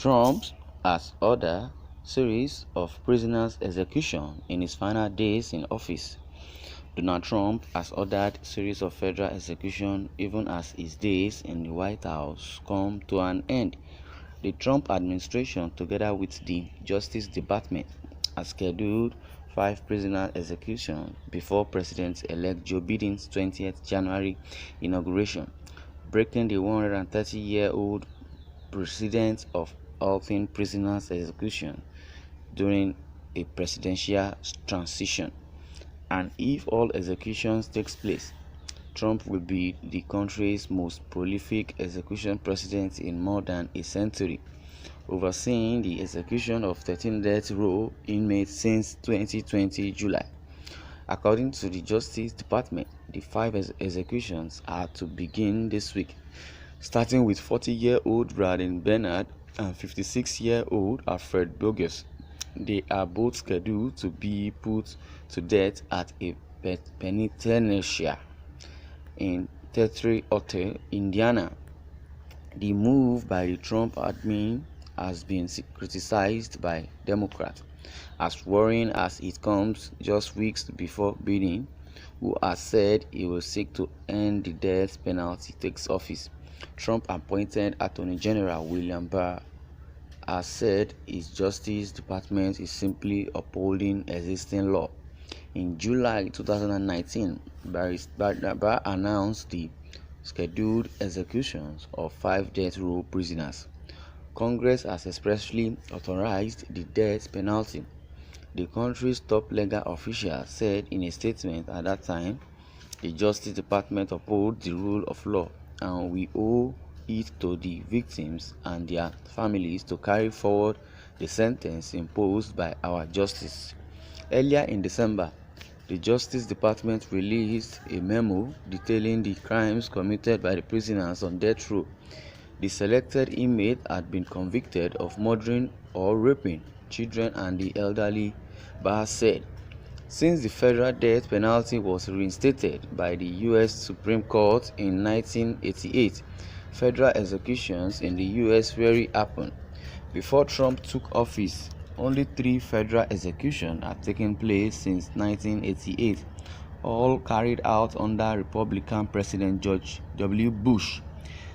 Trump has ordered series of prisoners' execution in his final days in office. Donald Trump has ordered series of federal executions even as his days in the White House come to an end. The Trump administration, together with the Justice Department, has scheduled 5 prisoner executions before President-elect Joe Biden's 20th January inauguration, breaking the 130-year-old precedent of halting prisoners' execution during a presidential transition. And if all executions take place, Trump will be the country's most prolific execution president in more than a century, overseeing the execution of 13 death row inmates since 2020 July. According to the Justice Department, the 5 executions are to begin this week, starting with 40-year-old Brandon Bernard and 56-year-old Alfred Bogus. They are both scheduled to be put to death at a penitentiary in Detroit, Indiana. The move by the Trump admin has been criticized by Democrats as worrying as it comes just weeks before Biden, who has said he will seek to end the death penalty, takes office. Trump-appointed Attorney General William Barr has said his Justice Department is simply upholding existing law. In July 2019, Barr announced the scheduled executions of 5 death row prisoners. Congress has expressly authorized the death penalty. The country's top legal official said in a statement at that time, "The Justice Department upholds the rule of law, and we owe it to the victims and their families to carry forward the sentence imposed by our justice." Earlier in December, the Justice Department released a memo detailing the crimes committed by the prisoners on death row. The selected inmates had been convicted of murdering or raping children and the elderly, Barr said. Since the federal death penalty was reinstated by the U.S. Supreme Court in 1988, federal executions in the U.S. rarely happened. Before Trump took office, only 3 federal executions had taken place since 1988, all carried out under Republican President George W. Bush.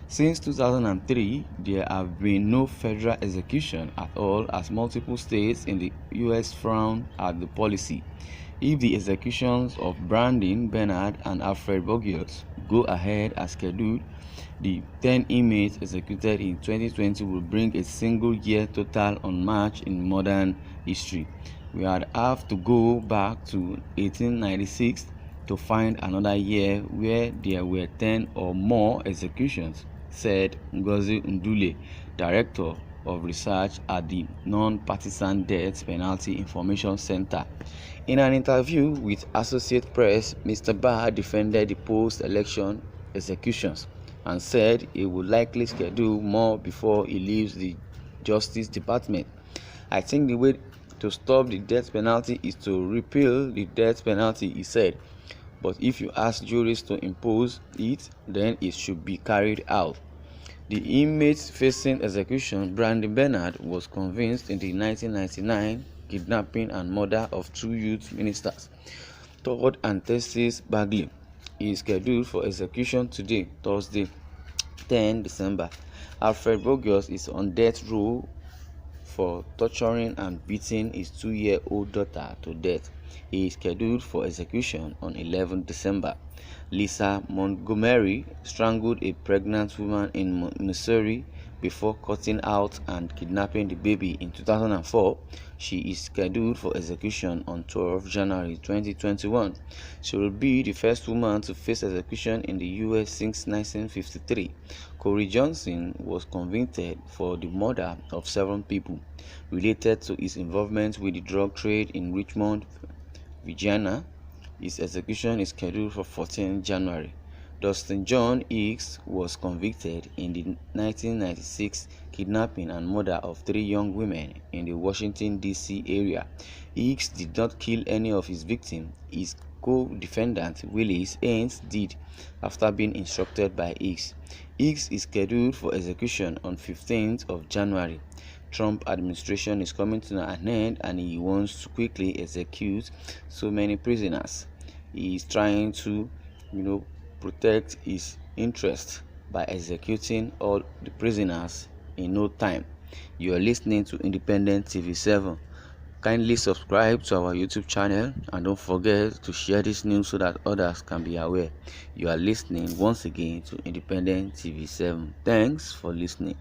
Since 2003, there have been no federal execution at all as multiple states in the U.S. frown at the policy. If the executions of Brandon Bernard and Alfred Bogus go ahead as scheduled, the 10 inmates executed in 2020 will bring a single-year total unmatched in modern history. We would have to go back to 1896 to find another year where there were 10 or more executions, said Ngozi Ndule, director of research at the Non-Partisan Death Penalty Information Center. In an interview with Associated Press, Mr. Barr defended the post-election executions and said he would likely schedule more before he leaves the Justice Department. "I think the way to stop the death penalty is to repeal the death penalty," he said. "But if you ask juries to impose it, then it should be carried out." The inmate facing execution, Brandon Bernard, was convicted in the 1999 kidnapping and murder of 2 youth ministers, Todd and Tessie Bagley. He is scheduled for execution today, Thursday, 10 December. Alfred Bogus is on death row for torturing and beating his 2-year-old daughter to death. He is scheduled for execution on 11 December. Lisa Montgomery strangled a pregnant woman in Missouri before cutting out and kidnapping the baby in 2004. She is scheduled for execution on 12 January 2021. She will be the first woman to face execution in the U.S. since 1953. Corey Johnson was convicted for the murder of 7 people related to his involvement with the drug trade in Richmond, Virginia. His execution is scheduled for 14 January. Dustin John Hicks was convicted in the 1996 kidnapping and murder of 3 young women in the Washington, D.C. area. Hicks did not kill any of his victims. His co-defendant, Willis Haynes, did, after being instructed by Hicks. Hicks is scheduled for execution on 15th of January. Trump administration is coming to an end and he wants to quickly execute so many prisoners. He is trying to, protect his interest by executing all the prisoners in no time. You are listening to Independent TV 7. Kindly subscribe to our YouTube channel and don't forget to share this news so that others can be aware. You are listening once again to Independent TV 7. Thanks for listening.